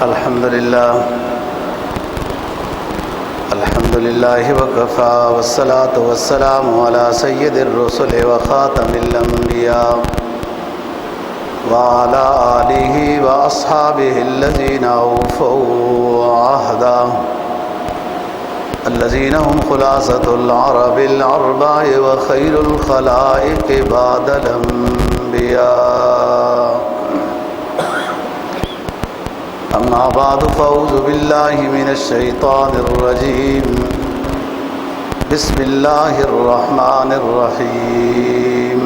الحمد لله وكفى والصلاة والسلام على سيد الرسل وخاتم الأنبياء وعلى آله وأصحابه الذين أوفوا عهدا الذين هم خلاصة العرب الأربع وخير الخلائق بعد الأنبياء. أما بعد فأعوذ بالله من الشيطان الرجيم. بسم الله الرحمن الرحيم.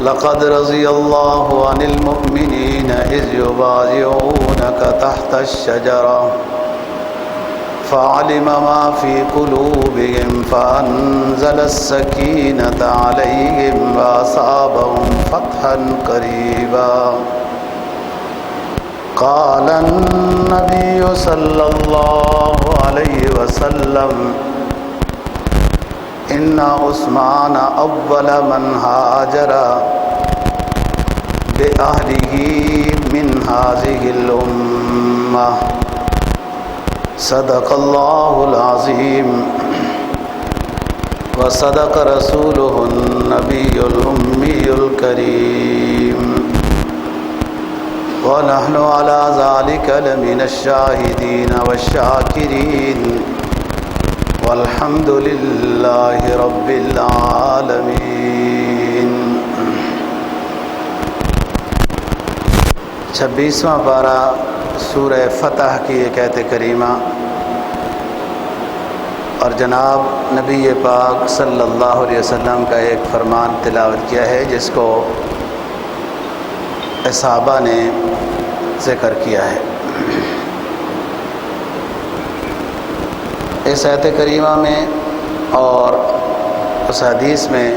لقد رضي الله عن المؤمنين إذ يبايعونك تحت الشجرة فعلم ما في قلوبهم فأنزل السكينة عليهم وأصابهم فتحا قريبا. قال النبي صلى الله عليه وسلم إن عثمان أول من هاجر بأهله من هذه الأمة. صدق الله العظيم وصدق رسوله النبي الأمي الكريم ونحن على ذلك لمن الشاهدين والشاكرين والحمد لله رب العالمين. 26واں پارہ سورہ فتح کی ایک آیت کریمہ اور جناب نبی پاک صلی اللہ علیہ وسلم کا ایک فرمان تلاوت کیا ہے جس کو صحابہ نے ذکر کیا ہے. اس آیت کریمہ میں اور اس حدیث میں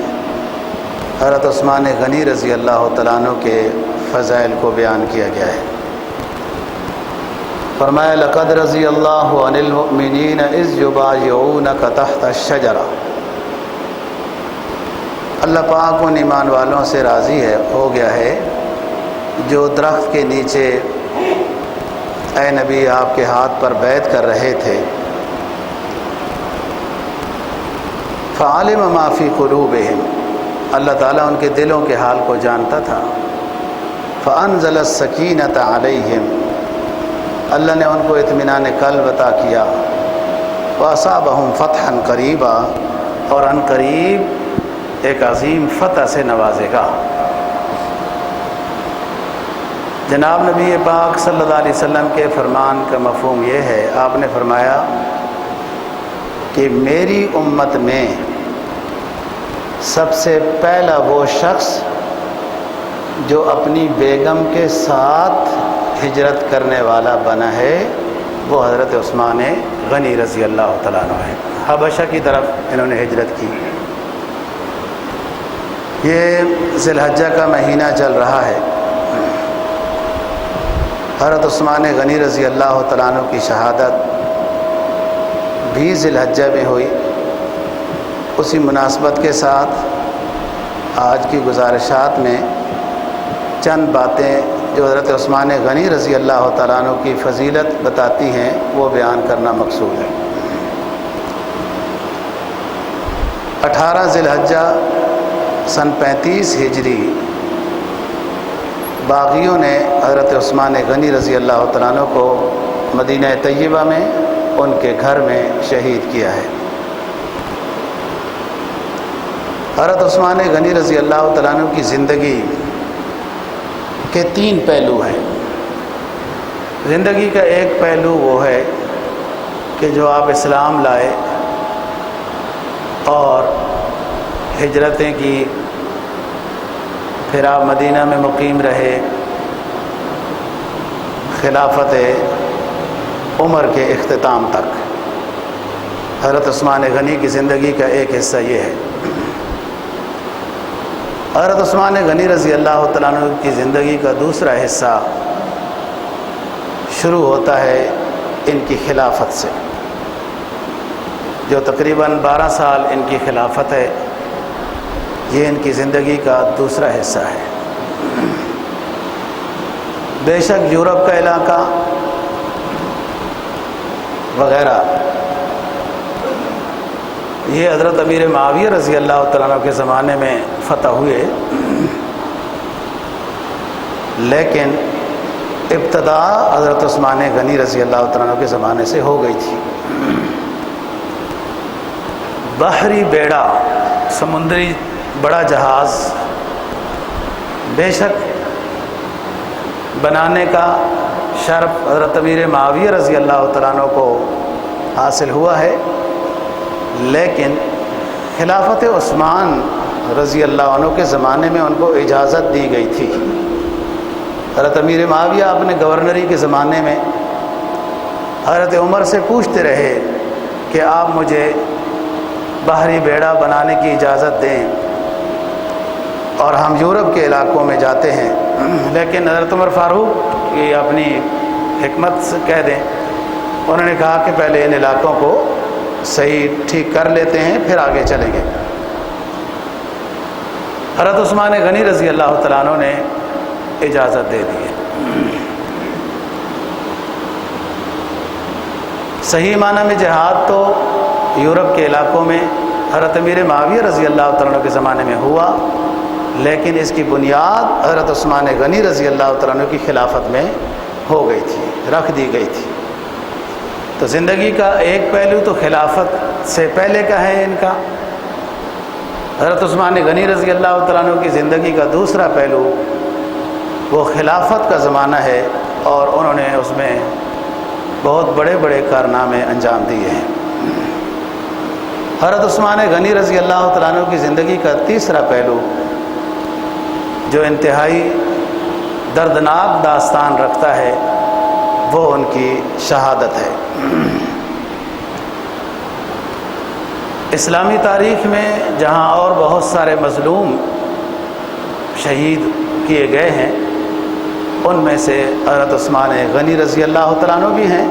حضرت عثمان غنی رضی اللہ تعالیٰ عنہ کے فضائل کو بیان کیا گیا ہے. فرمایا لقد رضی اللہ عن المؤمنین اذ یبایعونک تحت الشجرہ. اللہ پاک ان ایمان والوں سے راضی ہو گیا ہے جو درخت کے نیچے اے نبی آپ کے ہاتھ پر بیعت کر رہے تھے. فعلم ما فی قلوبہم. اللہ تعالیٰ ان کے دلوں کے حال کو جانتا تھا. فانزل السکینۃ علیہم. اللہ نے ان کو اطمینان قلب عطا کیا. واصابہم فتحا قریبا. اور ان قریب ایک عظیم فتح سے نوازے گا. جناب نبی پاک صلی اللہ علیہ وسلم کے فرمان کا مفہوم یہ ہے، آپ نے فرمایا کہ میری امت میں سب سے پہلا وہ شخص جو اپنی بیگم کے ساتھ ہجرت کرنے والا بنا ہے وہ حضرت عثمان غنی رضی اللہ تعالیٰ عنہ ہے. حبشہ کی طرف انہوں نے ہجرت کی. یہ ذی الحجہ کا مہینہ چل رہا ہے. حضرت عثمان غنی رضی اللہ تعالیٰ عنہ کی شہادت بھی ذی الحجہ میں ہوئی. اسی مناسبت کے ساتھ آج کی گزارشات میں چند باتیں جو حضرت عثمان غنی رضی اللہ تعالیٰ عنہ کی فضیلت بتاتی ہیں وہ بیان کرنا مقصود ہے. 18 ذی الحجہ سن 35 ہجری باغیوں نے حضرت عثمان غنی رضی اللہ تعالیٰ عنہ کو مدینہ طیبہ میں ان کے گھر میں شہید کیا ہے. حضرت عثمان غنی رضی اللہ تعالیٰ عنہ کی زندگی کے 3 پہلو ہیں. زندگی کا ایک پہلو وہ ہے کہ جو آپ اسلام لائے اور ہجرتیں کی، پھر آپ مدینہ میں مقیم رہے. خلافت عمر کے اختتام تک حضرت عثمان غنی کی زندگی کا ایک حصہ یہ ہے. حضرت عثمان غنی رضی اللہ تعالیٰ عنہ کی زندگی کا دوسرا حصہ شروع ہوتا ہے ان کی خلافت سے، جو تقریباً 12 سال ان کی خلافت ہے. یہ ان کی زندگی کا دوسرا حصہ ہے. بے شک یورپ کا علاقہ وغیرہ یہ حضرت امیر معاویہ رضی اللہ تعالیٰ عنہ کے زمانے میں فتح ہوئے، لیکن ابتدا حضرت عثمان غنی رضی اللہ تعالیٰ عنہ کے زمانے سے ہو گئی تھی۔ بحری بیڑا، سمندری بڑا جہاز بے شک بنانے کا شرف حضرت امیر معاویہ رضی اللہ تعالیٰ عنہ کو حاصل ہوا ہے، لیکن خلافت عثمان رضی اللہ عنہ کے زمانے میں ان کو اجازت دی گئی تھی۔ حضرت امیر معاویہ اپنے گورنری کے زمانے میں حضرت عمر سے پوچھتے رہے کہ آپ مجھے بحری بیڑا بنانے کی اجازت دیں اور ہم یورپ کے علاقوں میں جاتے ہیں، لیکن حضرت عمر فاروق یہ اپنی حکمت سے کہہ دیں، انہوں نے کہا کہ پہلے ان علاقوں کو صحیح ٹھیک کر لیتے ہیں پھر آگے چلیں گے۔ حضرت عثمان غنی رضی اللہ تعالیٰ عنہ نے اجازت دے دی ہے۔ صحیح معنی میں جہاد تو یورپ کے علاقوں میں حضرت امیر معاویہ رضی اللہ تعالیٰ عنہ کے زمانے میں ہوا، لیکن اس کی بنیاد حضرت عثمان غنی رضی اللہ تعالیٰ عنہ کی خلافت میں ہو گئی تھی، رکھ دی گئی تھی۔ تو زندگی کا ایک پہلو تو خلافت سے پہلے کا ہے ان کا، حضرت عثمان غنی رضی اللہ تعالیٰ عنہ کی زندگی کا دوسرا پہلو وہ خلافت کا زمانہ ہے، اور انہوں نے اس میں بہت بڑے بڑے کارنامے انجام دیے ہیں۔ حضرت عثمان غنی رضی اللہ تعالیٰ عنہ کی زندگی کا تیسرا پہلو جو انتہائی دردناک داستان رکھتا ہے وہ ان کی شہادت ہے۔ اسلامی تاریخ میں جہاں اور بہت سارے مظلوم شہید کیے گئے ہیں، ان میں سے حضرت عثمان غنی رضی اللہ تعالیٰ عنہ بھی ہیں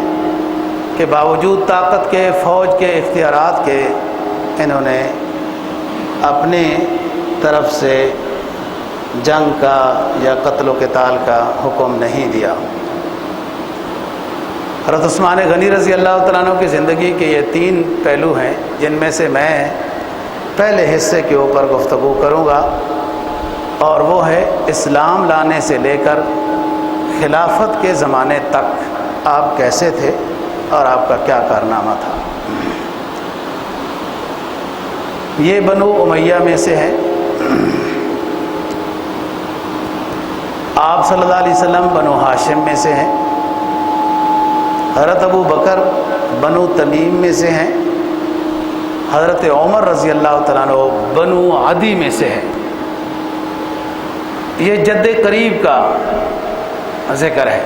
کہ باوجود طاقت کے، فوج کے، اختیارات کے، انہوں نے اپنی طرف سے جنگ کا یا قتل و قتال کا حکم نہیں دیا۔ حضرت عثمان غنی رضی اللہ تعالیٰ عنہ کی زندگی کے یہ تین پہلو ہیں جن میں سے میں پہلے حصے کے اوپر گفتگو کروں گا، اور وہ ہے اسلام لانے سے لے کر خلافت کے زمانے تک آپ کیسے تھے اور آپ کا کیا کارنامہ تھا۔ یہ بنو امیہ میں سے ہے۔ آپ صلی اللہ علیہ وسلم بنو ہاشم میں سے ہیں۔ حضرت ابو بکر بنو تمیم میں سے ہیں۔ حضرت عمر رضی اللہ تعالیٰ عنہ بنو عدی میں سے ہیں۔ یہ جد قریب کا ذکر ہے،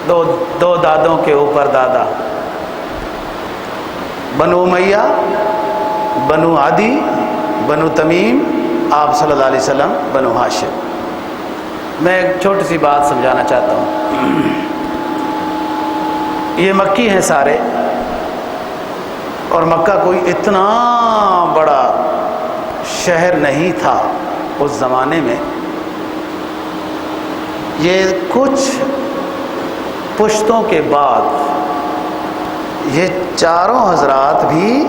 دو دادوں کے اوپر دادا، بنو امیہ، بنو عدی، بنو تمیم، آپ صلی اللہ علیہ وسلم بنو ہاشم۔ میں ایک چھوٹی سی بات سمجھانا چاہتا ہوں۔ یہ مکی ہیں سارے، اور مکہ کوئی اتنا بڑا شہر نہیں تھا اس زمانے میں۔ یہ کچھ پشتوں کے بعد یہ چاروں حضرات بھی،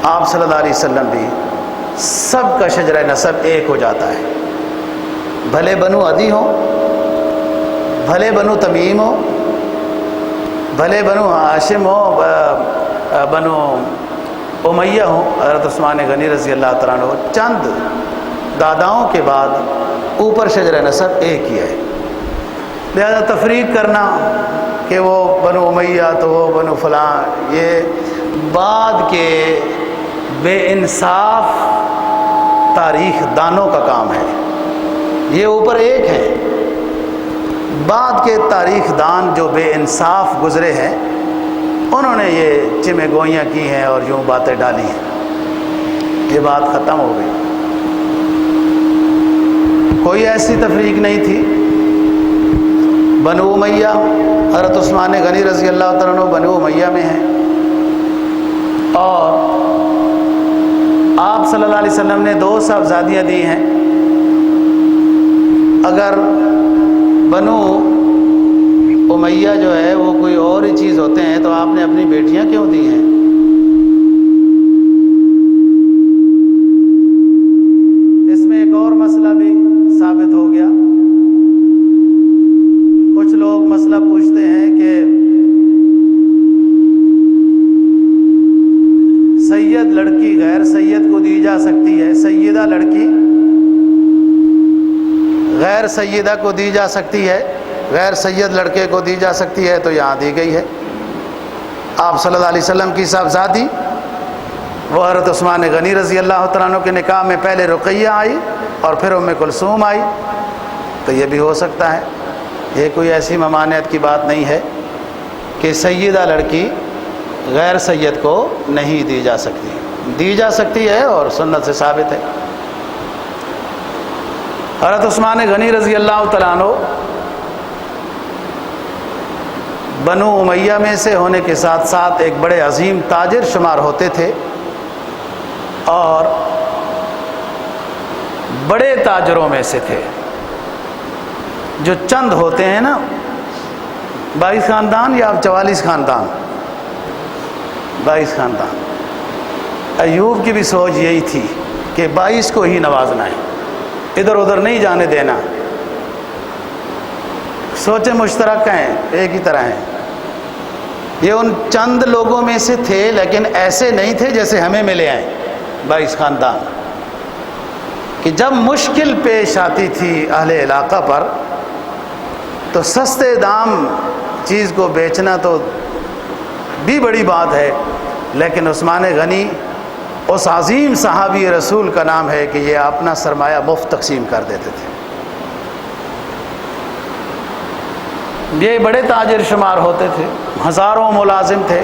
آپ صلی اللہ علیہ وسلم بھی، سب کا شجرہ نسب ایک ہو جاتا ہے، بھلے بنو عدی ہو، بھلے بنو تمیم ہو، بھلے بنو ہاشم ہو، بنو امیہ ہو۔ حضرت عثمان غنی رضی اللہ تعالیٰ عنہ چند داداؤں کے بعد اوپر شجرہ نسب ایک ہی ہے، لہذا تفریق کرنا کہ وہ بنو امیہ تو وہ بنو فلاں، یہ بعد کے بے انصاف تاریخ دانوں کا کام ہے۔ یہ اوپر ایک ہے، بعد کے تاریخ دان جو بے انصاف گزرے ہیں انہوں نے یہ چمے گوئیاں کی ہیں اور یوں باتیں ڈالی ہیں۔ یہ بات ختم ہو گئی، کوئی ایسی تفریق نہیں تھی۔ بنو امیہ، حضرت عثمان غنی رضی اللہ تعالیٰ عنہ بنو امیہ میں ہیں، اور آپ صلی اللہ علیہ وسلم نے 2 صاحبزادیاں دی ہیں۔ اگر بنو امیہ جو ہے وہ کوئی اور ہی چیز ہوتے ہیں، تو آپ نے اپنی بیٹیاں کیوں دی ہیں؟ اس میں ایک اور مسئلہ بھی ثابت ہو گیا۔ کچھ لوگ مسئلہ پوچھتے ہیں کہ سید لڑکی غیر سید کو دی جا سکتی ہے، سیدہ لڑکی غیر سیدہ کو دی جا سکتی ہے، غیر سید لڑکے کو دی جا سکتی ہے؟ تو یہاں دی گئی ہے۔ آپ صلی اللہ علیہ وسلم کی صاحبزادی وہ حضرت عثمان غنی رضی اللہ تعالیٰ عنہ کے نکاح میں پہلے رقیہ آئی اور پھر ام کلثوم آئی، تو یہ بھی ہو سکتا ہے۔ یہ کوئی ایسی ممانعت کی بات نہیں ہے کہ سیدہ لڑکی غیر سید کو نہیں دی جا سکتی، دی جا سکتی ہے اور سنت سے ثابت ہے۔ حضرت عثمان غنی رضی اللہ تعالیٰ عنہ بنو امیہ میں سے ہونے کے ساتھ ساتھ ایک بڑے عظیم تاجر شمار ہوتے تھے، اور بڑے تاجروں میں سے تھے۔ جو چند ہوتے ہیں نا، 22 خاندان یا 44 خاندان، 22 خاندان۔ ایوب کی بھی سوچ یہی تھی کہ 22 کو ہی نوازنا ہے، ادھر ادھر نہیں جانے دینا۔ سوچیں مشترک ہیں، ایک ہی طرح ہیں۔ یہ ان چند لوگوں میں سے تھے، لیکن ایسے نہیں تھے جیسے ہمیں ملے ہیں 22 خاندان، کہ جب مشکل پیش آتی تھی اہل علاقہ پر تو سستے دام چیز کو بیچنا تو بھی بڑی بات ہے، لیکن عثمان غنی اس عظیم صحابی رسول کا نام ہے کہ یہ اپنا سرمایہ مفت تقسیم کر دیتے تھے۔ یہ بڑے تاجر شمار ہوتے تھے، ہزاروں ملازم تھے،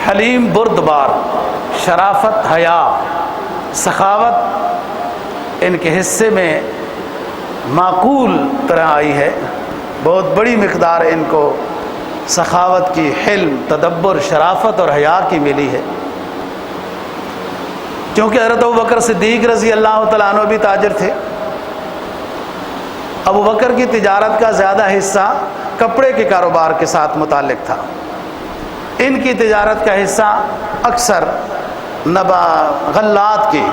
حلیم بردبار، شرافت، حیا، سخاوت ان کے حصے میں معقول طرح آئی ہے۔ بہت بڑی مقدار ان کو سخاوت کی، حلم، تدبر، شرافت اور حیا کی ملی ہے۔ کیونکہ حضرت ابوبکر صدیق رضی اللہ تعالیٰ عنہ بھی تاجر تھے۔ ابوبکر کی تجارت کا زیادہ حصہ کپڑے کے کاروبار کے ساتھ متعلق تھا، ان کی تجارت کا حصہ اکثر غلات کی،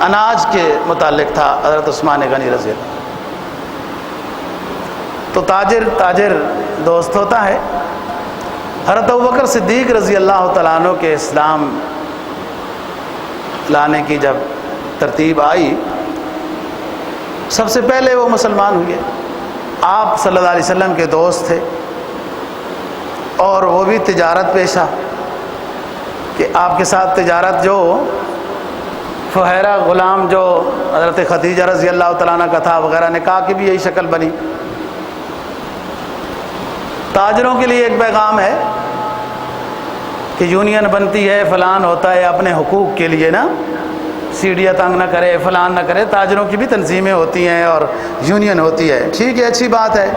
اناج کے متعلق تھا حضرت عثمان غنی رضی اللہ۔ تو تاجر دوست ہوتا ہے۔ حضرت ابوبکر صدیق رضی اللہ تعالیٰ عنہ کے اسلام لانے کی جب ترتیب آئی، سب سے پہلے وہ مسلمان ہوئے۔ آپ صلی اللہ علیہ وسلم کے دوست تھے، اور وہ بھی تجارت پیشہ، کہ آپ کے ساتھ تجارت جو فہیرہ غلام جو حضرت خدیجہ رضی اللہ تعالیٰ عنہ کا تھا وغیرہ، نکاح کی بھی یہی شکل بنی۔ تاجروں کے لیے ایک پیغام ہے کہ یونین بنتی ہے، فلان ہوتا ہے اپنے حقوق کے لیے نا، سیڑھیاں تنگ نہ کرے، فلان نہ کرے۔ تاجروں کی بھی تنظیمیں ہوتی ہیں اور یونین ہوتی ہے، ٹھیک ہے، اچھی بات ہے،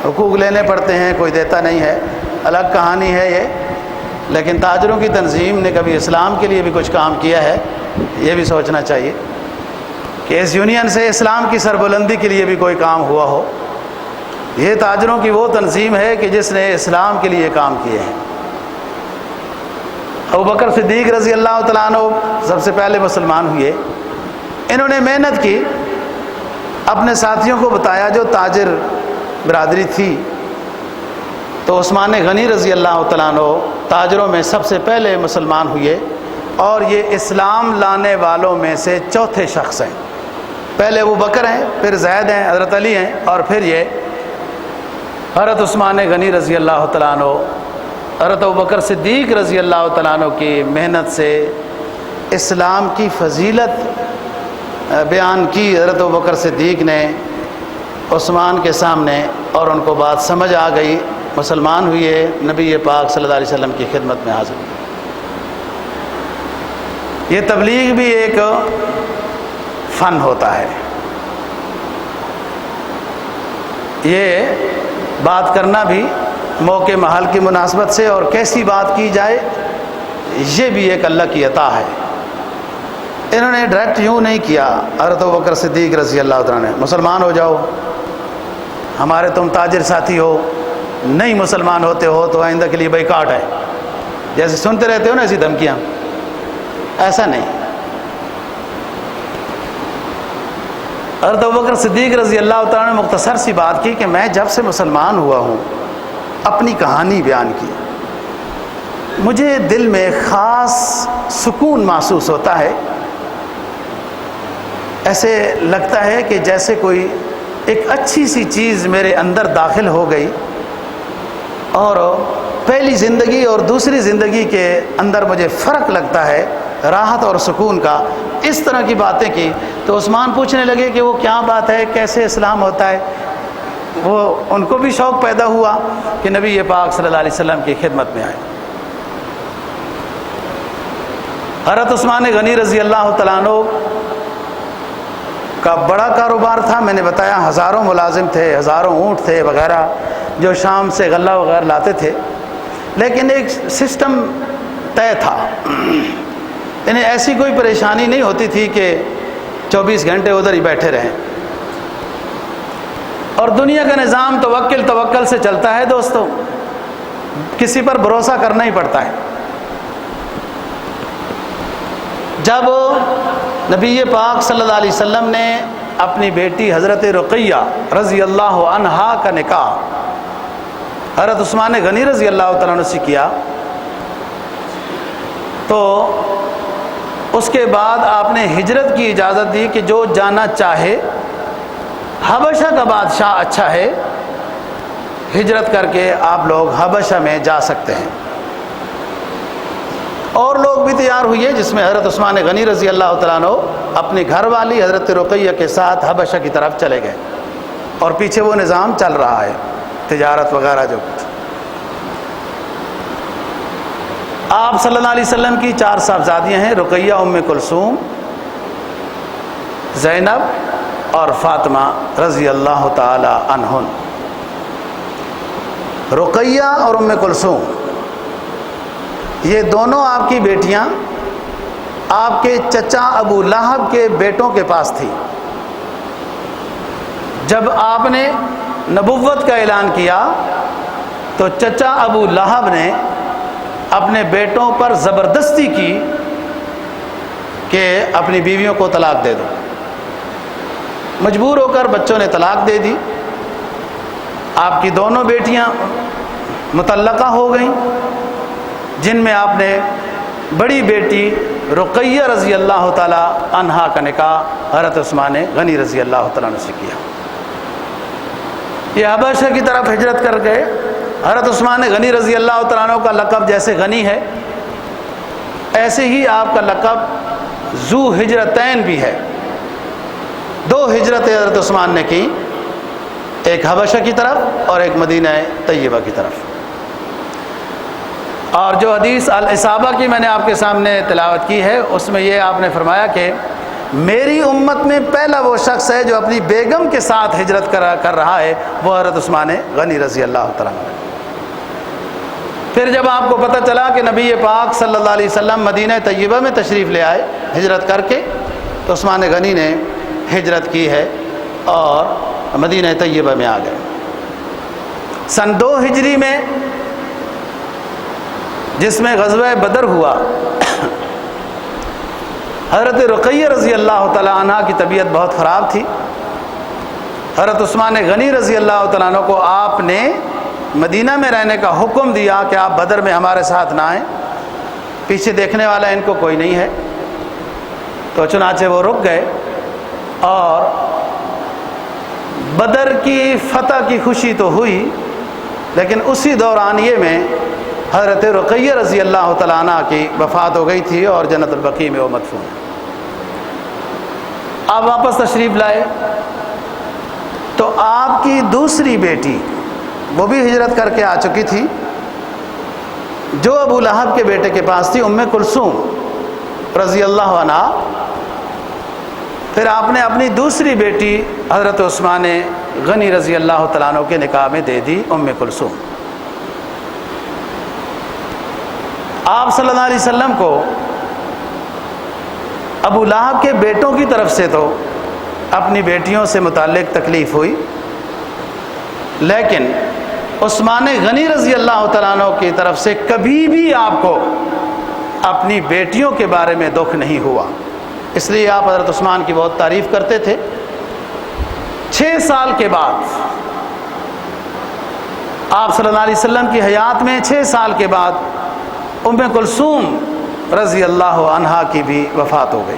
حقوق لینے پڑتے ہیں، کوئی دیتا نہیں ہے، الگ کہانی ہے یہ۔ لیکن تاجروں کی تنظیم نے کبھی اسلام کے لیے بھی کچھ کام کیا ہے؟ یہ بھی سوچنا چاہیے کہ اس یونین سے اسلام کی سربلندی کے لیے بھی کوئی کام ہوا ہو۔ یہ تاجروں کی وہ تنظیم ہے کہ جس نے اسلام کے لیے کام کیے ہیں۔ ابوبکر صدیق رضی اللہ تعالیٰ عنہ سب سے پہلے مسلمان ہوئے۔ انہوں نے محنت کی، اپنے ساتھیوں کو بتایا جو تاجر برادری تھی، تو عثمان غنی رضی اللہ تعالیٰ عنہ تاجروں میں سب سے پہلے مسلمان ہوئے، اور یہ اسلام لانے والوں میں سے چوتھے شخص ہیں۔ پہلے ابوبکر ہیں، پھر زید ہیں، حضرت علی ہیں، اور پھر یہ حضرت عثمان غنی رضی اللہ تعالیٰ عنہ۔ حضرت ابوبکر صدیق رضی اللہ تعالیٰ عنہ کی محنت سے اسلام کی فضیلت بیان کی حضرت ابوبکر صدیق نے عثمان کے سامنے، اور ان کو بات سمجھ آ گئی، مسلمان ہوئے، نبی پاک صلی اللہ علیہ وسلم کی خدمت میں حاضر ہوئے۔ یہ تبلیغ بھی ایک فن ہوتا ہے، یہ بات کرنا بھی موقع محل کی مناسبت سے، اور کیسی بات کی جائے یہ بھی ایک اللہ کی عطا ہے۔ انہوں نے ڈائریکٹ یوں نہیں کیا، حضرت ابوبکر صدیق رضی اللہ عنہ نے مسلمان ہو جاؤ، ہمارے تم تاجر ساتھی ہو، نہیں مسلمان ہوتے ہو تو آئندہ کے لیے بائیکاٹ ہے، جیسے سنتے رہتے ہو نا ایسی دھمکیاں، ایسا نہیں۔ حضرت ابوبکر صدیق رضی اللہ تعالیٰ نے مختصر سی بات کی کہ میں جب سے مسلمان ہوا ہوں، اپنی کہانی بیان کی، مجھے دل میں خاص سکون محسوس ہوتا ہے، ایسے لگتا ہے کہ جیسے کوئی ایک اچھی سی چیز میرے اندر داخل ہو گئی، اور پہلی زندگی اور دوسری زندگی کے اندر مجھے فرق لگتا ہے، راحت اور سکون کا۔ اس طرح کی باتیں کی تو عثمان پوچھنے لگے کہ وہ کیا بات ہے، کیسے اسلام ہوتا ہے؟ وہ ان کو بھی شوق پیدا ہوا کہ نبی پاک صلی اللہ علیہ وسلم کی خدمت میں آئے۔ حضرت عثمان غنی رضی اللہ تعالیٰ عنہ کا بڑا کاروبار تھا، میں نے بتایا ہزاروں ملازم تھے، ہزاروں اونٹ تھے وغیرہ جو شام سے غلہ وغیرہ لاتے تھے، لیکن ایک سسٹم طے تھا، یعنی ایسی کوئی پریشانی نہیں ہوتی تھی کہ 24 گھنٹے ادھر ہی بیٹھے رہیں، اور دنیا کا نظام توکل سے چلتا ہے دوستو، کسی پر بھروسہ کرنا ہی پڑتا ہے۔ جب نبی پاک صلی اللہ علیہ وسلم نے اپنی بیٹی حضرت رقیہ رضی اللہ عنہا کا نکاح حضرت عثمان غنی رضی اللہ تعالیٰ عنہ سے کیا، تو اس کے بعد آپ نے ہجرت کی اجازت دی کہ جو جانا چاہے، حبشہ کا بادشاہ اچھا ہے، ہجرت کر کے آپ لوگ حبشہ میں جا سکتے ہیں۔ اور لوگ بھی تیار ہوئے، جس میں حضرت عثمان غنی رضی اللہ تعالیٰ عنہ اپنی گھر والی حضرت رقیہ کے ساتھ حبشہ کی طرف چلے گئے، اور پیچھے وہ نظام چل رہا ہے تجارت وغیرہ جو کچھ۔ آپ صلی اللہ علیہ وسلم کی 4 صاحبزادیاں ہیں، رقیہ، ام کلثوم، زینب اور فاطمہ رضی اللہ تعالی عنہن۔ رقیہ اور ام کلثوم یہ دونوں آپ کی بیٹیاں آپ کے چچا ابو لہب کے بیٹوں کے پاس تھی۔ جب آپ نے نبوت کا اعلان کیا تو چچا ابو لہب نے اپنے بیٹوں پر زبردستی کی کہ اپنی بیویوں کو طلاق دے دو، مجبور ہو کر بچوں نے طلاق دے دی۔ آپ کی دونوں بیٹیاں مطلقہ ہو گئیں، جن میں آپ نے بڑی بیٹی رقیہ رضی اللہ تعالی عنہا کا نکاح حضرت عثمان غنی رضی اللہ تعالیٰ عنہ سے کیا۔ یہ حبشہ کی طرف ہجرت کر گئے۔ حضرت عثمان غنی رضی اللہ تعالیٰ عنہ کا لقب جیسے غنی ہے، ایسے ہی آپ کا لقب ذو ہجرتین بھی ہے۔ 2 ہجرتیں حضرت عثمان نے کی، ایک حبشہ کی طرف اور ایک مدینہ طیبہ کی طرف۔ اور جو حدیث الاصابہ کی میں نے آپ کے سامنے تلاوت کی ہے، اس میں یہ آپ نے فرمایا کہ میری امت میں پہلا وہ شخص ہے جو اپنی بیگم کے ساتھ ہجرت کر رہا ہے، وہ حضرت عثمان غنی رضی اللہ تعالیٰ عنہ۔ پھر جب آپ کو پتہ چلا کہ نبی پاک صلی اللہ علیہ وسلم مدینہ طیبہ میں تشریف لے آئے ہجرت کر کے، تو عثمان غنی نے ہجرت کی ہے اور مدینہ طیبہ میں آ گئے۔ سن 2 ہجری میں، جس میں غزوہ بدر ہوا، حضرت رقیہ رضی اللہ تعالیٰ عنہ کی طبیعت بہت خراب تھی۔ حضرت عثمان غنی رضی اللہ تعالیٰ عنہ کو آپ نے مدینہ میں رہنے کا حکم دیا کہ آپ بدر میں ہمارے ساتھ نہ آئیں، پیچھے دیکھنے والا ان کو کوئی نہیں ہے۔ تو چنانچہ وہ رک گئے، اور بدر کی فتح کی خوشی تو ہوئی، لیکن اسی دورانیے میں حضرت رقیہ رضی اللہ تعالیٰ عنہ کی وفات ہو گئی تھی اور جنت البقیع میں وہ مدفون ہے۔ آپ واپس تشریف لائے تو آپ کی دوسری بیٹی، وہ بھی ہجرت کر کے آ چکی تھی، جو ابو لہب کے بیٹے کے پاس تھی، ام کلثوم رضی اللہ عنہ۔ پھر آپ نے اپنی دوسری بیٹی حضرت عثمان غنی رضی اللہ تعالیٰ عنہ کے نکاح میں دے دی ام کلثوم۔ آپ صلی اللہ علیہ وسلم کو ابو لہب کے بیٹوں کی طرف سے تو اپنی بیٹیوں سے متعلق تکلیف ہوئی، لیکن عثمان غنی رضی اللہ تعالیٰ عنہ کی طرف سے کبھی بھی آپ کو اپنی بیٹیوں کے بارے میں دکھ نہیں ہوا، اس لیے آپ حضرت عثمان کی بہت تعریف کرتے تھے۔ 6 سال کے بعد آپ صلی اللہ علیہ وسلم کی حیات میں 6 سال کے بعد ام کلثوم رضی اللہ عنہا کی بھی وفات ہو گئی،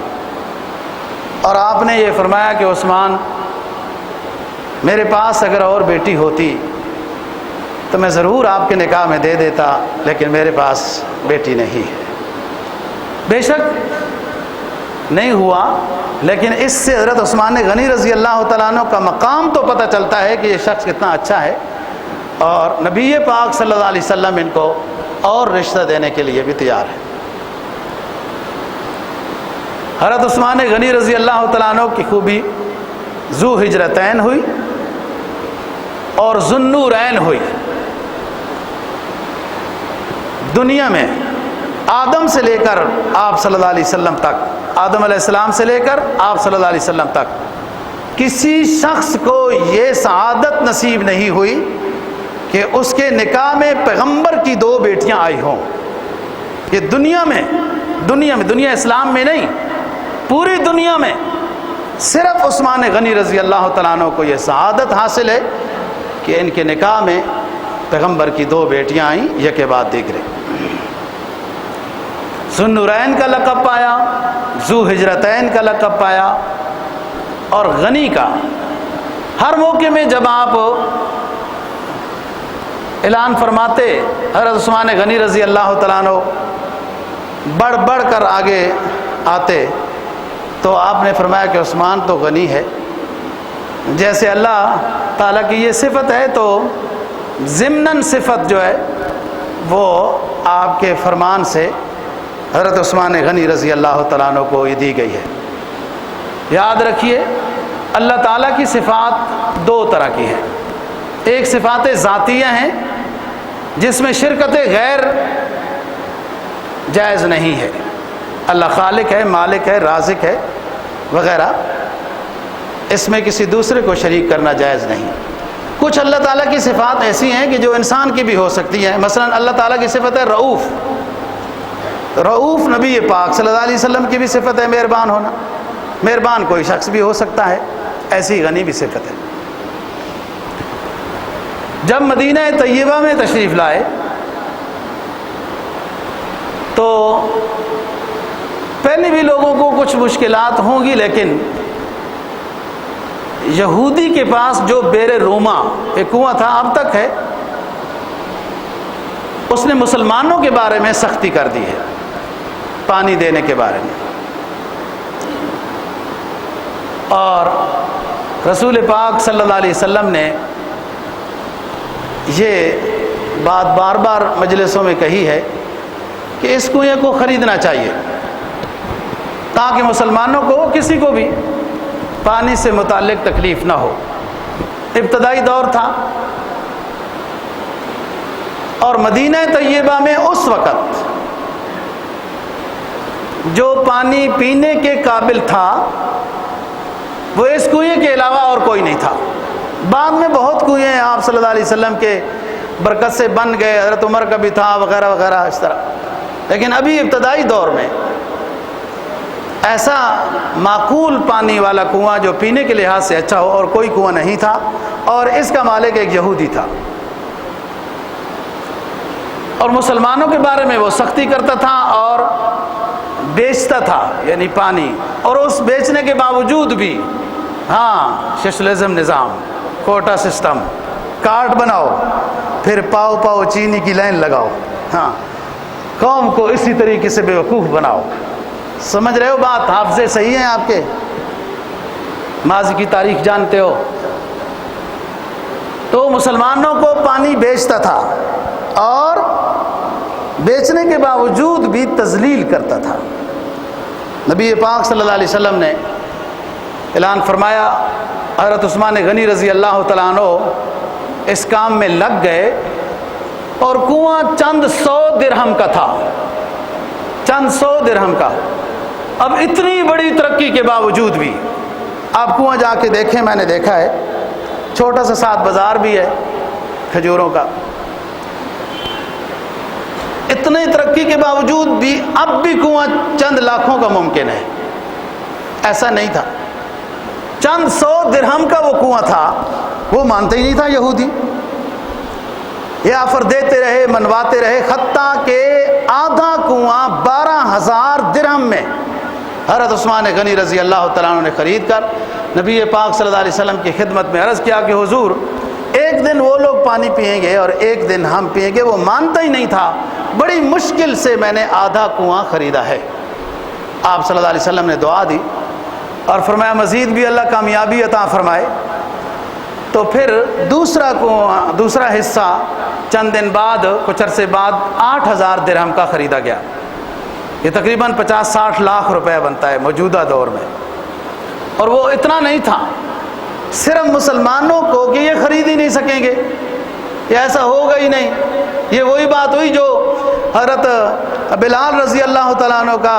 اور آپ نے یہ فرمایا کہ عثمان، میرے پاس اگر اور بیٹی ہوتی تو میں ضرور آپ کے نکاح میں دے دیتا، لیکن میرے پاس بیٹی نہیں ہے۔ بے شک نہیں ہوا، لیکن اس سے حضرت عثمان غنی رضی اللہ تعالیٰ عنہ کا مقام تو پتہ چلتا ہے کہ یہ شخص کتنا اچھا ہے، اور نبی پاک صلی اللہ علیہ وسلم ان کو اور رشتہ دینے کے لیے بھی تیار ہے۔ حضرت عثمان غنی رضی اللہ تعالیٰ عنہ کی خوبی ذو ہجرتین ہوئی اور ذوالنورین ہوئی۔ دنیا میں آدم سے لے کر آپ صلی اللہ علیہ وسلم تک، آدم علیہ السلام سے لے کر آپ صلی اللہ علیہ وسلم تک کسی شخص کو یہ سعادت نصیب نہیں ہوئی کہ اس کے نکاح میں پیغمبر کی 2 بیٹیاں آئی ہوں۔ یہ دنیا اسلام میں نہیں، پوری دنیا میں صرف عثمان غنی رضی اللہ تعالیٰ عنہ کو یہ سعادت حاصل ہے کہ ان کے نکاح میں پیغمبر کی 2 بیٹیاں آئیں، یک کے بعد دیکھ رہے، ذوالنورین کا لقب پایا، ذو ہجرتین کا لقب پایا، اور غنی کا۔ ہر موقع میں جب آپ اعلان فرماتے حضرت عثمان غنی رضی اللہ تعالیٰ عنہ بڑھ بڑھ کر آگے آتے، تو آپ نے فرمایا کہ عثمان تو غنی ہے، جیسے اللہ تعالیٰ کی یہ صفت ہے تو ضمناً صفت جو ہے وہ آپ کے فرمان سے حضرت عثمان غنی رضی اللہ تعالیٰ عنہ کو یہ دی گئی ہے۔ یاد رکھیے، اللہ تعالیٰ کی صفات 2 طرح کی ہیں۔ ایک صفات ذاتیہ ہیں جس میں شرکت غیر جائز نہیں ہے، اللہ خالق ہے، مالک ہے، رازق ہے وغیرہ، اس میں کسی دوسرے کو شریک کرنا جائز نہیں۔ کچھ اللہ تعالیٰ کی صفات ایسی ہیں کہ جو انسان کی بھی ہو سکتی ہیں، مثلا اللہ تعالیٰ کی صفت ہے رؤوف۔ رؤوف نبی پاک صلی اللہ علیہ وسلم کی بھی صفت ہے مہربان ہونا، مہربان کوئی شخص بھی ہو سکتا ہے، ایسی غنی بھی صفت ہے۔ جب مدینہ طیبہ میں تشریف لائے تو پہلے بھی لوگوں کو کچھ مشکلات ہوں گی، لیکن یہودی کے پاس جو بیر روما ایک کنواں تھا، اب تک ہے، اس نے مسلمانوں کے بارے میں سختی کر دی ہے، پانی دینے کے بارے میں، اور رسول پاک صلی اللہ علیہ وسلم نے یہ بات بار بار مجلسوں میں کہی ہے کہ اس کنویں کو خریدنا چاہیے تاکہ مسلمانوں کو کسی کو بھی پانی سے متعلق تکلیف نہ ہو۔ ابتدائی دور تھا، اور مدینہ طیبہ میں اس وقت جو پانی پینے کے قابل تھا وہ اس کنویں کے علاوہ اور کوئی نہیں تھا۔ بعد میں بہت کنویں آپ صلی اللہ علیہ وسلم کے برکت سے بن گئے، حضرت عمر کا بھی تھا وغیرہ وغیرہ اس طرح، لیکن ابھی ابتدائی دور میں ایسا معقول پانی والا کنواں جو پینے کے لحاظ سے اچھا ہو اور کوئی کنواں نہیں تھا، اور اس کا مالک ایک یہودی تھا، اور مسلمانوں کے بارے میں وہ سختی کرتا تھا اور بیچتا تھا، یعنی پانی، اور اس بیچنے کے باوجود بھی سوشلزم نظام، کوٹا سسٹم، کارڈ بناؤ پھر پاؤ پاؤ چینی کی لائن لگاؤ، قوم کو اسی طریقے سے بیوقوف بناؤ۔ سمجھ رہے ہو بات؟ حافظے صحیح ہیں آپ کے، ماضی کی تاریخ جانتے ہو۔ تو مسلمانوں کو پانی بیچتا تھا اور بیچنے کے باوجود بھی تذلیل کرتا تھا۔ نبی پاک صلی اللہ علیہ وسلم نے اعلان فرمایا، حضرت عثمان غنی رضی اللہ تعالیٰ عنہ اس کام میں لگ گئے، اور کنواں چند 100 درہم کا تھا، چند 100 درہم کا۔ اب اتنی بڑی ترقی کے باوجود بھی آپ کنواں جا کے دیکھیں، میں نے دیکھا ہے، چھوٹا سا ساتھ بازار بھی ہے کھجوروں کا۔ اتنے ترقی کے باوجود بھی اب بھی کنواں چند لاکھوں کا ممکن ہے، ایسا نہیں تھا۔ چند 100 درہم کا وہ کنواں تھا، وہ مانتے ہی نہیں تھا یہودی، یہ آفر دیتے رہے، منواتے رہے، حتیٰ کہ آدھا کنواں 12,000 درہم میں حضرت عثمان غنی رضی اللہ تعالیٰ عنہ نے خرید کر نبی پاک صلی اللہ علیہ وسلم کی خدمت میں عرض کیا کہ حضور ایک دن وہ لوگ پانی پئیں گے اور ایک دن ہم پئیں گے۔ وہ مانتا ہی نہیں تھا، بڑی مشکل سے میں نے آدھا کنواں خریدا ہے۔ آپ صلی اللہ علیہ وسلم نے دعا دی اور فرمایا مزید بھی اللہ کامیابی عطا فرمائے۔ تو پھر دوسرا حصہ چند دن بعد، کچھ عرصے بعد 8,000 درہم کا خریدا گیا۔ یہ تقریباً 50-60 لاکھ روپے بنتا ہے موجودہ دور میں۔ اور وہ اتنا نہیں تھا صرف مسلمانوں کو کہ یہ خرید ہی نہیں سکیں گے، یہ ایسا ہوگا ہی نہیں۔ یہ وہی بات ہوئی جو حضرت بلال رضی اللہ تعالیٰ عنہ کا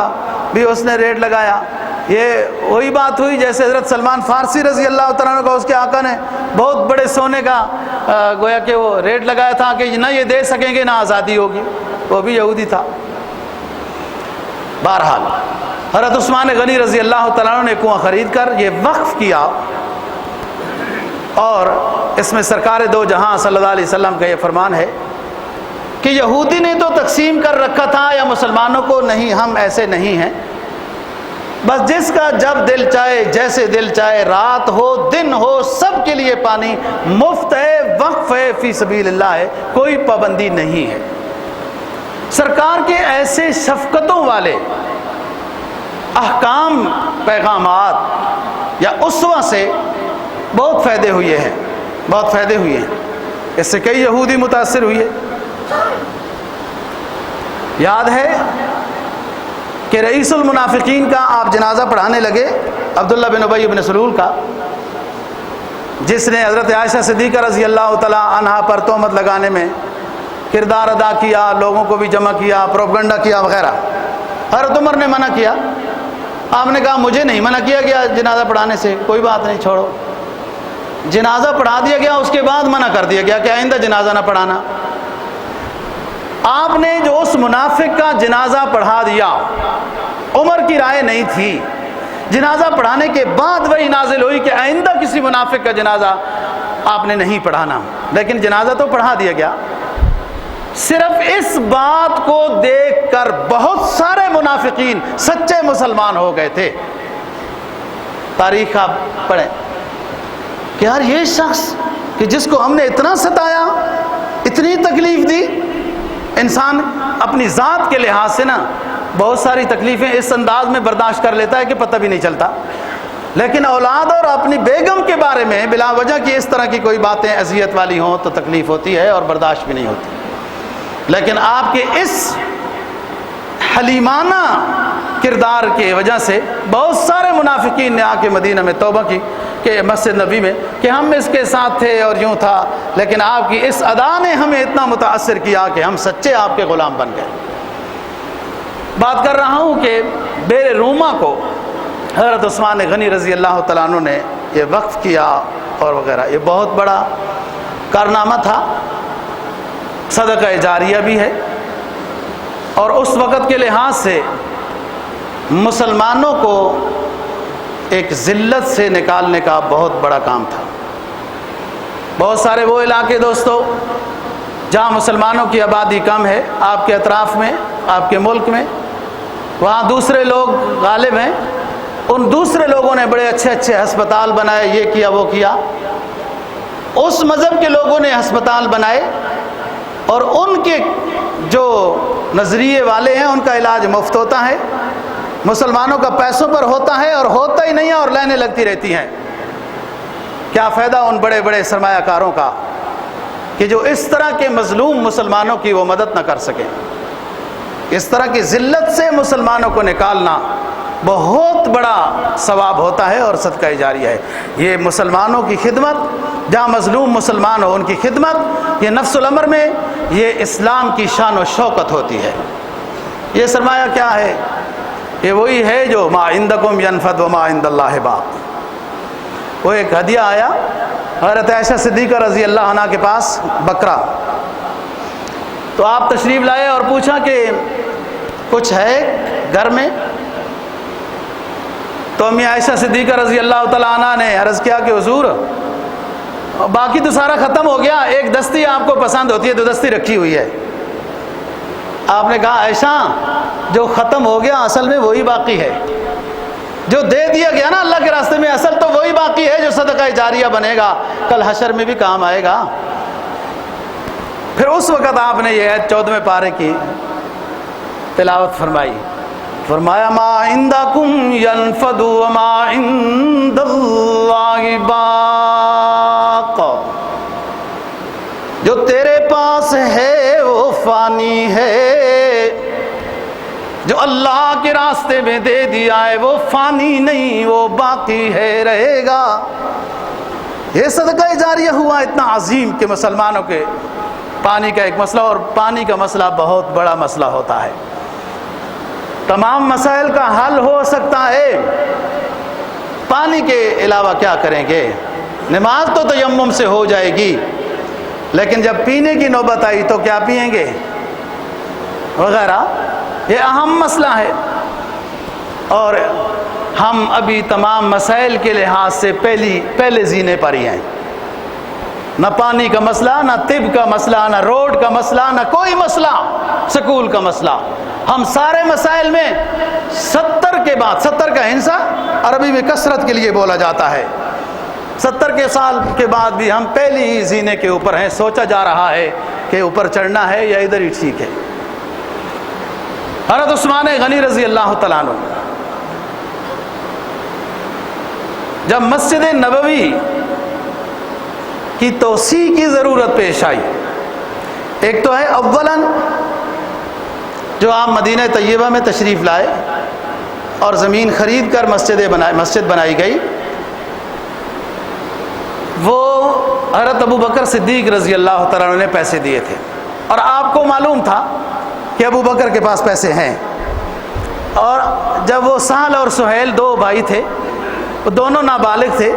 بھی اس نے ریٹ لگایا، یہ وہی بات ہوئی جیسے حضرت سلمان فارسی رضی اللہ تعالیٰ عنہ کا اس کے آقا نے بہت بڑے سونے کا گویا کہ وہ ریٹ لگایا تھا کہ نہ یہ دے سکیں گے نہ آزادی ہوگی، وہ بھی یہودی تھا۔ بہرحال حضرت عثمان غنی رضی اللہ تعالیٰ عنہ نے کنواں خرید کر یہ وقف کیا، اور اس میں سرکار دو جہاں صلی اللہ علیہ وسلم کا یہ فرمان ہے کہ یہودی نے تو تقسیم کر رکھا تھا یا مسلمانوں کو، نہیں، ہم ایسے نہیں ہیں، بس جس کا جب دل چاہے جیسے دل چاہے، رات ہو دن ہو، سب کے لیے پانی مفت ہے، وقف ہے، فی سبیل اللہ ہے، کوئی پابندی نہیں ہے۔ سرکار کے ایسے شفقتوں والے احکام، پیغامات یا اسوہ سے بہت فائدے ہوئے ہیں، بہت فائدے ہوئے ہیں، اس سے کئی یہودی متاثر ہوئے۔ یاد ہے کہ رئیس المنافقین کا آپ جنازہ پڑھانے لگے، عبداللہ بن ابی بن سلول کا، جس نے حضرت عائشہ صدیقہ رضی اللہ تعالی عنہا پر تہمت لگانے میں کردار ادا کیا، لوگوں کو بھی جمع کیا، پروپیگنڈا کیا وغیرہ۔ حضرت عمر نے منع کیا، آپ نے کہا مجھے نہیں منع کیا گیا جنازہ پڑھانے سے، کوئی بات نہیں، چھوڑو۔ جنازہ پڑھا دیا گیا، اس کے بعد منع کر دیا گیا کہ آئندہ جنازہ نہ پڑھانا۔ آپ نے جو اس منافق کا جنازہ پڑھا دیا، عمر کی رائے نہیں تھی، جنازہ پڑھانے کے بعد وہی نازل ہوئی کہ آئندہ کسی منافق کا جنازہ آپ نے نہیں پڑھانا، لیکن جنازہ تو پڑھا دیا گیا۔ صرف اس بات کو دیکھ کر بہت سارے منافقین سچے مسلمان ہو گئے تھے۔ تاریخ آپ پڑھیں کہ یار یہ شخص کہ جس کو ہم نے اتنا ستایا، اتنی تکلیف دی، انسان اپنی ذات کے لحاظ سے نا بہت ساری تکلیفیں اس انداز میں برداشت کر لیتا ہے کہ پتہ بھی نہیں چلتا، لیکن اولاد اور اپنی بیگم کے بارے میں بلا وجہ کی اس طرح کی کوئی باتیں اذیت والی ہوں تو تکلیف ہوتی ہے اور برداشت بھی نہیں ہوتی۔ لیکن آپ کے اس حلیمانہ کردار کی وجہ سے بہت سارے منافقین نے آ کے مدینہ میں توبہ کی کہ مسجد نبی میں کہ ہم اس کے ساتھ تھے اور یوں تھا، لیکن آپ کی اس ادا نے ہمیں اتنا متاثر کیا کہ ہم سچے آپ کے غلام بن گئے۔ بات کر رہا ہوں کہ بیر روما کو حضرت عثمان غنی رضی اللہ تعالیٰ عنہ نے یہ وقف کیا اور وغیرہ، یہ بہت بڑا کارنامہ تھا، صدقہ جاریہ بھی ہے، اور اس وقت کے لحاظ سے مسلمانوں کو ایک ذلت سے نکالنے کا بہت بڑا کام تھا۔ بہت سارے وہ علاقے دوستو جہاں مسلمانوں کی آبادی کم ہے، آپ کے اطراف میں، آپ کے ملک میں، وہاں دوسرے لوگ غالب ہیں، ان دوسرے لوگوں نے بڑے اچھے اچھے ہسپتال بنائے، یہ کیا وہ کیا، اس مذہب کے لوگوں نے ہسپتال بنائے، اور ان کے جو نظریے والے ہیں ان کا علاج مفت ہوتا ہے، مسلمانوں کا پیسوں پر ہوتا ہے، اور ہوتا ہی نہیں ہے اور لائنیں لگتی رہتی ہیں۔ کیا فائدہ ان بڑے بڑے سرمایہ کاروں کا کہ جو اس طرح کے مظلوم مسلمانوں کی وہ مدد نہ کر سکیں۔ اس طرح کی ذلت سے مسلمانوں کو نکالنا بہت بڑا ثواب ہوتا ہے اور صدقہ جاریہ ہے۔ یہ مسلمانوں کی خدمت، جہاں مظلوم مسلمان ہو ان کی خدمت، یہ نفس الامر میں یہ اسلام کی شان و شوکت ہوتی ہے۔ یہ سرمایہ کیا ہے؟ یہ وہی ہے جو ما عندکم ینفد وما عند اللہ باق۔ وہ ایک ہدیہ آیا حضرت عائشہ صدیقہ رضی اللہ عنہ کے پاس بکرا، تو آپ تشریف لائے اور پوچھا کہ کچھ ہے گھر میں؟ تو امی عائشہ صدیقہ رضی اللہ تعالیٰ عنہ نے عرض کیا کہ حضور باقی تو سارا ختم ہو گیا، ایک دستی آپ کو پسند ہوتی ہے، 2 دستی رکھی ہوئی ہے۔ آپ نے کہا عائشہ جو ختم ہو گیا اصل میں وہی باقی ہے، جو دے دیا گیا نا اللہ کے راستے میں اصل تو وہی باقی ہے جو صدقہ جاریہ بنے گا، کل حشر میں بھی کام آئے گا۔ پھر اس وقت آپ نے یہ 14ویں پارے کی تلاوت فرمائی، فرمایا ما عندکم ینفد وما عند اللہ باق، جو تیرے پاس ہے وہ فانی ہے، جو اللہ کے راستے میں دے دیا ہے وہ فانی نہیں، وہ باقی ہے، رہے گا۔ یہ صدقہ جاریہ ہوا اتنا عظیم کہ مسلمانوں کے پانی کا ایک مسئلہ، اور پانی کا مسئلہ بہت بڑا مسئلہ ہوتا ہے، تمام مسائل کا حل ہو سکتا ہے۔ پانی کے علاوہ کیا کریں گے؟ نماز تو تیمم سے ہو جائے گی، لیکن جب پینے کی نوبت آئی تو کیا پئیں گے وغیرہ، یہ اہم مسئلہ ہے۔ اور ہم ابھی تمام مسائل کے لحاظ سے پہلے زینے پر ہی ہیں، نہ پانی کا مسئلہ، نہ طب کا مسئلہ، نہ روڈ کا مسئلہ، نہ کوئی مسئلہ، سکول کا مسئلہ۔ ہم سارے مسائل میں 70 کے بعد، 70 کا ہندسہ عربی میں کثرت کے لیے بولا جاتا ہے، 70 کے سال کے بعد بھی ہم پہلی ہی زینے کے اوپر ہیں، سوچا جا رہا ہے کہ اوپر چڑھنا ہے یا ادھر ہی ٹھیک ہے۔ حضرت عثمان غنی رضی اللہ تعالیٰ عنہ جب مسجد نبوی کی توسیع کی ضرورت پیش آئی، ایک تو ہے اولاً جو آپ مدینہ طیبہ میں تشریف لائے اور زمین خرید کر مسجد بنائی گئی، وہ حضرت ابو بکر صدیق رضی اللہ تعالیٰ عنہ نے پیسے دیے تھے، اور آپ کو معلوم تھا کہ ابو بکر کے پاس پیسے ہیں۔ اور جب وہ سہل اور سہیل 2 بھائی تھے، وہ دونوں نابالغ تھے،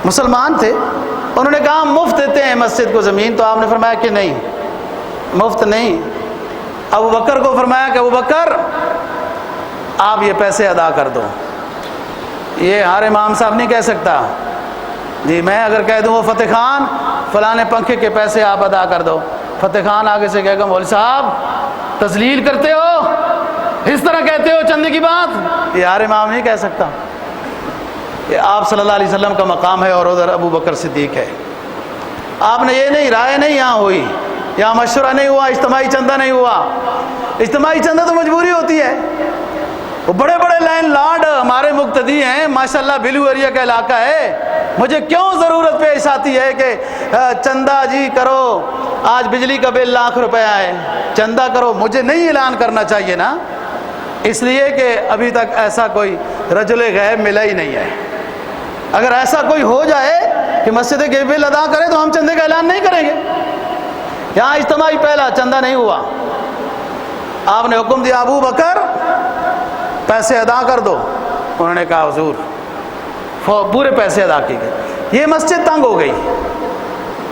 مسلمان تھے، انہوں نے کہا ہم مفت دیتے ہیں مسجد کو زمین، تو آپ نے فرمایا کہ نہیں، مفت نہیں۔ ابو بکر کو فرمایا کہ ابو بکر آپ یہ پیسے ادا کر دو۔ یہ ہر امام صاحب نہیں کہہ سکتا، جی میں اگر کہہ دوں وہ فتح خان فلاں پنکھے کے پیسے آپ ادا کر دو، فتح خان آگے سے کہے گا مولوی صاحب تذلیل کرتے ہو، اس طرح کہتے ہو چندے کی بات، یہ ہر امام نہیں کہہ سکتا۔ کہ آپ صلی اللہ علیہ وسلم کا مقام ہے اور ادھر ابو بکر صدیق ہے۔ آپ نے یہ نہیں، رائے نہیں یہاں ہوئی، یہاں مشورہ نہیں ہوا، اجتماعی چندہ نہیں ہوا۔ اجتماعی چندہ تو مجبوری ہوتی ہے، وہ بڑے بڑے لینڈ لارڈ ہمارے مقتدی ہیں، ماشاءاللہ بلو ایریا کا علاقہ ہے، مجھے کیوں ضرورت پیش آتی ہے کہ چندہ جی کرو، آج بجلی کا بل ₹1,00,000 ہے، چندہ کرو؟ مجھے نہیں اعلان کرنا چاہیے نا، اس لیے کہ ابھی تک ایسا کوئی رجل غیب ملا ہی نہیں ہے۔ اگر ایسا کوئی ہو جائے کہ مسجد کے بل ادا کرے تو ہم چندے کا اعلان نہیں کریں گے۔ یہاں اجتماعی پہلا چندہ نہیں ہوا، آپ نے حکم دیا ابو بکر پیسے ادا کر دو، انہوں نے کہا حضور، پورے پیسے ادا کیے گئے۔ یہ مسجد تنگ ہو گئی،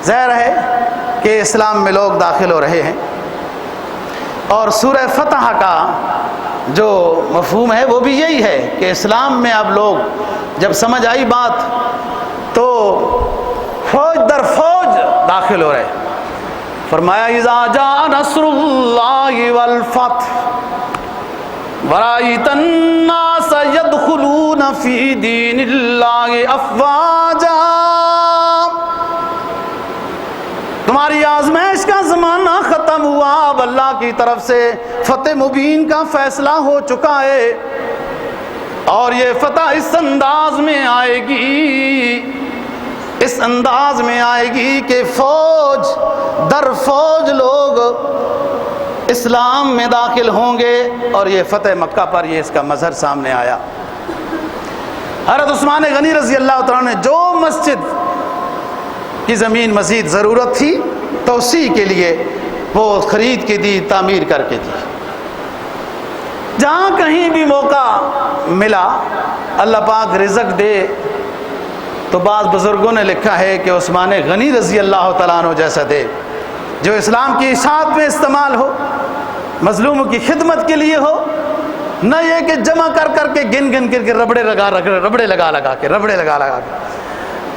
ظاہر ہے کہ اسلام میں لوگ داخل ہو رہے ہیں، اور سورہ فتح کا جو مفہوم ہے وہ بھی یہی ہے کہ اسلام میں اب لوگ جب سمجھ آئی بات تو فوج در فوج داخل ہو رہے۔ فرمایا اذا جاء نصر اللہ والفتح ورأيت الناس يدخلون في دين الله افواجا، تمہاری آزمائش کا زمانہ ختم ہوا، اب اللہ کی طرف سے فتح مبین کا فیصلہ ہو چکا ہے، اور یہ فتح اس انداز میں آئے گی، اس انداز میں آئے گی کہ فوج در فوج لوگ اسلام میں داخل ہوں گے، اور یہ فتح مکہ پر یہ اس کا مظہر سامنے آیا۔ حضرت عثمان غنی رضی اللہ تعالیٰ نے جو مسجد کی زمین مزید ضرورت تھی توسیع کے لیے وہ خرید کے دی، تعمیر کر کے دی۔ جہاں کہیں بھی موقع ملا اللہ پاک رزق دے تو بعض بزرگوں نے لکھا ہے کہ عثمان غنی رضی اللہ تعالیٰ عنہ جیسا دے جو اسلام کی اشاعت میں استعمال ہو، مظلوموں کی خدمت کے لیے ہو، نہ یہ کہ جمع کر کر کے گن گن کر کے ربڑے لگا کے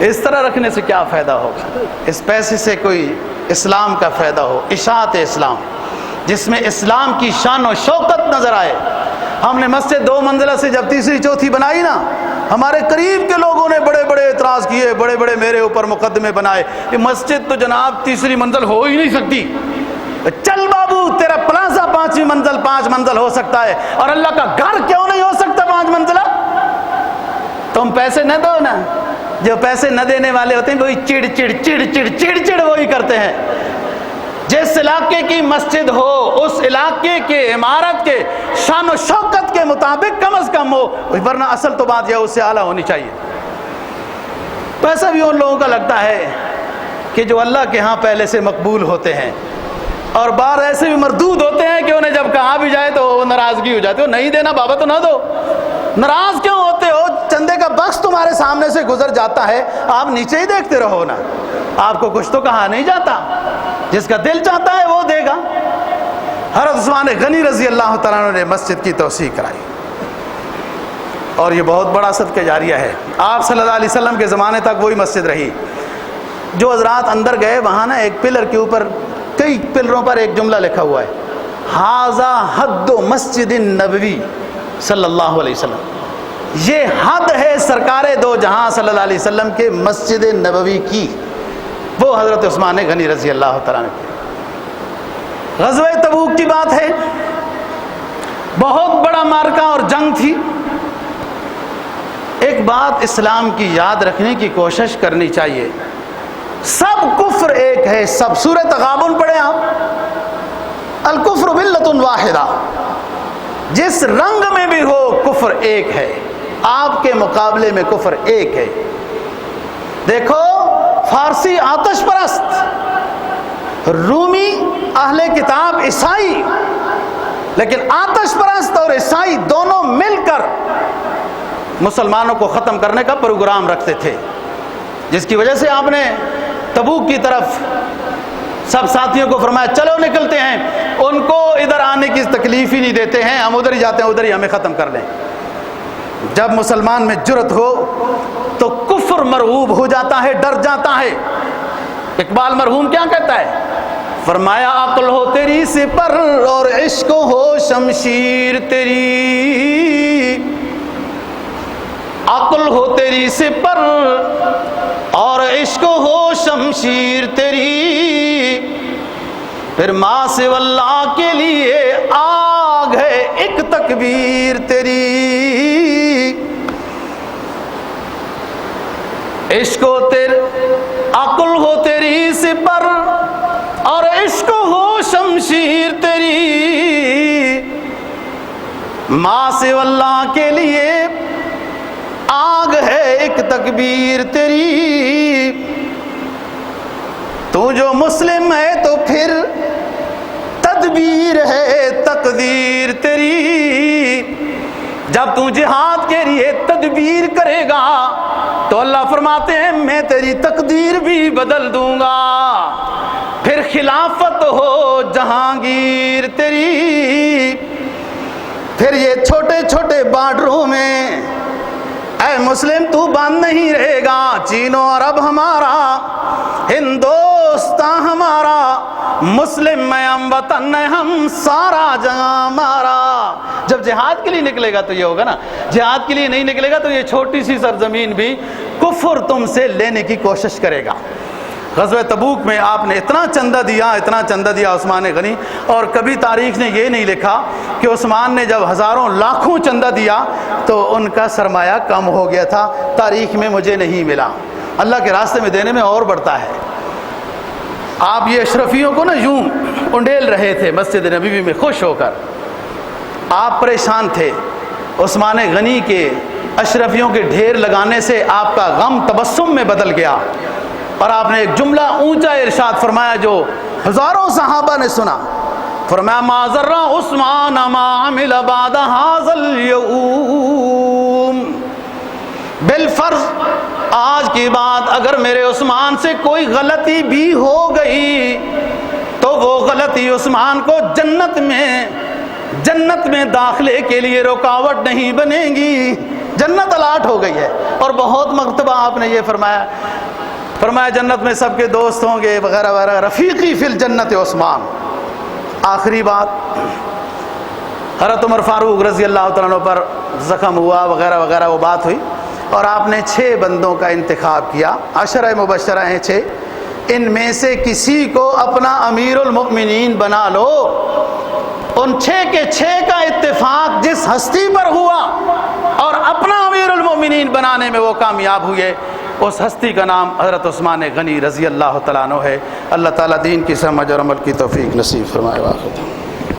اس طرح رکھنے سے کیا فائدہ ہوگا؟ اس پیسے سے کوئی اسلام کا فائدہ ہو، اشاعت اسلام جس میں اسلام کی شان و شوکت نظر آئے۔ ہم نے مسجد 2 منزلہ سے جب تیسری چوتھی بنائی نا، ہمارے قریب کے لوگوں نے بڑے بڑے اعتراض کیے، بڑے بڑے میرے اوپر مقدمے بنائے کہ مسجد تو جناب تیسری منزل ہو ہی نہیں سکتی۔ چل بابو، تیرا پلازا 5 منزل ہو سکتا ہے، اور اللہ کا گھر کیوں نہیں ہو سکتا 5 منزلہ؟ تم پیسے نہ دو نا۔ جو پیسے نہ دینے والے ہوتے ہیں وہی چڑ وہی کرتے ہیں۔ جس علاقے کی مسجد ہو اس علاقے کے عمارت کے شان و شوکت کے مطابق کم از کم ہو، ورنہ اصل تو بات یہ اس سے اعلیٰ ہونی چاہیے۔ پیسہ بھی ان لوگوں کا لگتا ہے کہ جو اللہ کے ہاں پہلے سے مقبول ہوتے ہیں، اور بار ایسے بھی مردود ہوتے ہیں کہ انہیں جب کہا بھی جائے تو ناراضگی ہو جاتی ہے، نہیں دینا بابا تو نہ دو۔ ناراض کیوں ہوتے ہو؟ چندے کا بکس تمہارے سامنے سے گزر جاتا ہے، آپ نیچے ہی دیکھتے رہو نا، آپ کو کچھ تو کہا نہیں جاتا، جس کا دل چاہتا ہے وہ دے گا۔ حضرت عثمان غنی رضی اللہ تعالیٰ عنہ نے مسجد کی توسیع کرائی، اور یہ بہت بڑا صدقہ جاریہ ہے۔ آپ صلی اللہ علیہ وسلم کے زمانے تک وہی مسجد رہی۔ جو حضرات اندر گئے وہاں نا ایک پلر کے اوپر، کئی پلروں پر ایک جملہ لکھا ہوا ہے، ھذا حد مسجد النبوی صلی اللہ علیہ وسلم، یہ حد ہے سرکار دو جہاں صلی اللہ علیہ وسلم کے مسجد نبوی کی۔ وہ حضرت عثمان غنی رضی اللہ تعالیٰ عنہ کی۔ غزوہ تبوک کی بات ہے، بہت بڑا معرکہ اور جنگ تھی۔ ایک بات اسلام کی یاد رکھنے کی کوشش کرنی چاہیے، سب کفر ایک ہے، سب۔ سورہ تغابن پڑھیں آپ، الکفر ملۃ واحدہ، جس رنگ میں بھی ہو کفر ایک ہے، آپ کے مقابلے میں کفر ایک ہے۔ دیکھو، فارسی آتش پرست، رومی اہل کتاب عیسائی، لیکن آتش پرست اور عیسائی دونوں مل کر مسلمانوں کو ختم کرنے کا پروگرام رکھتے تھے، جس کی وجہ سے آپ نے تبوک کی طرف سب ساتھیوں کو فرمایا چلو نکلتے ہیں، ان کو ادھر آنے کی تکلیف ہی نہیں دیتے ہیں، ہم ادھر ہی جاتے ہیں، ادھر ہی ہمیں ختم کر لیں۔ جب مسلمان میں جرأت ہو تو کفر مرعوب ہو جاتا ہے، ڈر جاتا ہے۔ اقبال مرحوم کیا کہتا ہے؟ فرمایا عقل ہو تیری سپر اور عشق ہو شمشیر تیری، عقل ہو تیری سپر اور عشق ہو شمشیر تیری، پھر ماں سے واللہ کے لیے آگ ہے ایک تکبیر تیری، عشق ہو تیرے، عقل ہو تیری سپر اور عشق ہو شمشیر تیری، ماں سے واللہ کے لیے آگ ہے ایک تکبیر تیری، تو جو مسلم ہے تو پھر تدبیر ہے تقدیر تیری، جب تو جہاد کے لیے تدبیر کرے گا تو اللہ فرماتے ہیں میں تیری تقدیر بھی بدل دوں گا، پھر خلافت ہو جہانگیر تیری، پھر یہ چھوٹے چھوٹے بارڈروں میں اے مسلم تو بند نہیں رہے گا، چین و عرب ہمارا، ہندوستان ہمارا، مسلم میں ہم وطن ہے، ہم سارا جہاں ہمارا۔ جب جہاد کے لیے نکلے گا تو یہ ہوگا نا، جہاد کے لیے نہیں نکلے گا تو یہ چھوٹی سی سرزمین بھی کفر تم سے لینے کی کوشش کرے گا۔ غزوہ تبوک میں آپ نے اتنا چندہ دیا عثمان غنی، اور کبھی تاریخ نے یہ نہیں لکھا کہ عثمان نے جب ہزاروں لاکھوں چندہ دیا تو ان کا سرمایہ کم ہو گیا تھا، تاریخ میں مجھے نہیں ملا۔ اللہ کے راستے میں دینے میں اور بڑھتا ہے۔ آپ یہ اشرفیوں کو نا یوں انڈیل رہے تھے مسجد نبوی میں خوش ہو کر، آپ پریشان تھے۔ عثمان غنی کے اشرفیوں کے ڈھیر لگانے سے آپ کا غم تبسم میں بدل گیا، اور آپ نے ایک جملہ اونچا ارشاد فرمایا جو ہزاروں صحابہ نے سنا، فرمایا ما ضر عثمان ما عمل بعد هذا اليوم بالفرض آج کی بات اگر میرے عثمان سے کوئی غلطی بھی ہو گئی تو وہ غلطی عثمان کو جنت میں داخلے کے لیے رکاوٹ نہیں بنے گی. جنت الاٹ ہو گئی ہے. اور بہت مرتبہ آپ نے یہ فرمایا جنت میں سب کے دوست ہوں گے وغیرہ وغیرہ. رفیقی فی الجنت عثمان. آخری بات، حضرت عمر فاروق رضی اللہ تعالیٰ عنہ پر زخم ہوا وغیرہ وغیرہ، وہ بات ہوئی اور آپ نے 6 بندوں کا انتخاب کیا. 10 مبشرہ ہیں 6، ان میں سے کسی کو اپنا امیر المؤمنین بنا لو. ان 6 کے 6 کا اتفاق جس ہستی پر ہوا اور اپنا امیر المؤمنین بنانے میں وہ کامیاب ہوئے، اس ہستی کا نام حضرت عثمان غنی رضی اللہ تعالیٰ عنہ ہے. اللہ تعالیٰ دین کی سمجھ اور عمل کی توفیق نصیب فرمائے. واقعہ